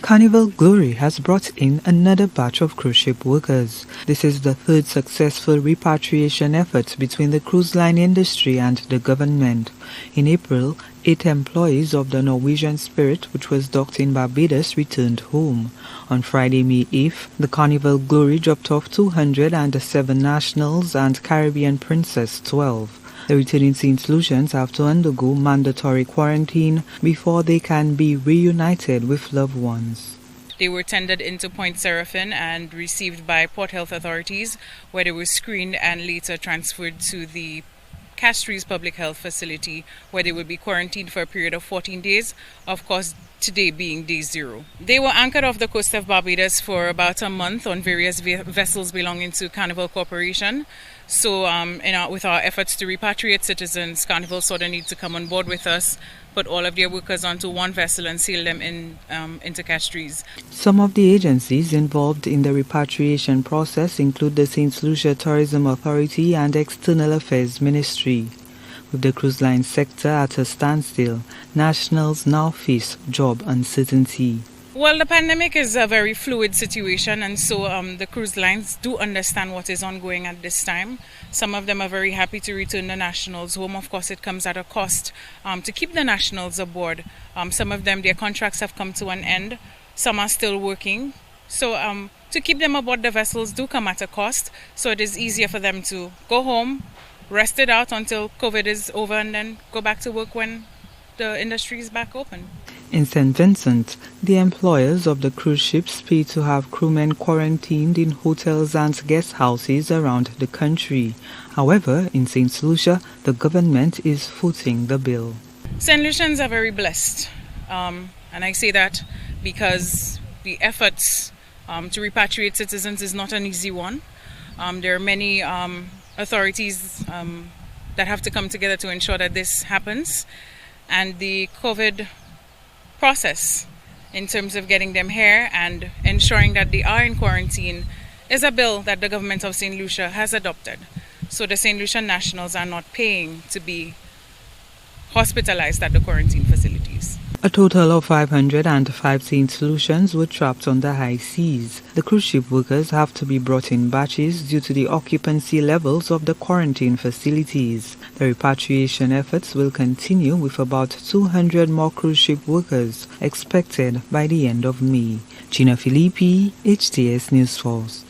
Carnival glory has brought in another batch of cruise ship workers. This is the third successful repatriation effort between the cruise line industry and the government. In April, 8 employees of the Norwegian Spirit, which was docked in Barbados, returned home. On Friday, May 8th, the Carnival glory dropped off 207 nationals and Caribbean Princess 12. The returning St. Lucians have to undergo mandatory quarantine before they can be reunited with loved ones. They were tendered into Point Seraphine and received by Port Health authorities, where they were screened and later transferred to the Castries Public Health Facility, where they will be quarantined for a period of 14 days, of course today being day 0. They were anchored off the coast of Barbados for about a month on various vessels belonging to Carnival Corporation. So with our efforts to repatriate citizens, Carnival saw the need to come on board with us, put all of their workers onto one vessel and sail them into Castries. Some of the agencies involved in the repatriation process include the St. Lucia Tourism Authority and External Affairs Ministry. With the cruise line sector at a standstill, nationals now face job uncertainty. Well, the pandemic is a very fluid situation, and so the cruise lines do understand what is ongoing at this time. Some of them are very happy to return the nationals home. Of course, it comes at a cost to keep the nationals aboard. Some of them, their contracts have come to an end. Some are still working. So to keep them aboard the vessels do come at a cost. So it is easier for them to go home, rest it out until COVID is over, and then go back to work when the industry is back open. In St. Vincent, the employers of the cruise ships pay to have crewmen quarantined in hotels and guest houses around the country. However, in St. Lucia, the government is footing the bill. St. Lucians are very blessed, and I say that because the efforts to repatriate citizens is not an easy one. There are many authorities that have to come together to ensure that this happens, and the COVID process in terms of getting them here and ensuring that they are in quarantine is a bill that the government of St. Lucia has adopted. So the St. Lucian nationals are not paying to be hospitalized at the quarantine facilities. A total of 505 St. Lucians were trapped on the high seas. The cruise ship workers have to be brought in batches due to the occupancy levels of the quarantine facilities. The repatriation efforts will continue with about 200 more cruise ship workers expected by the end of May. Gina Filippi, HTS News Force.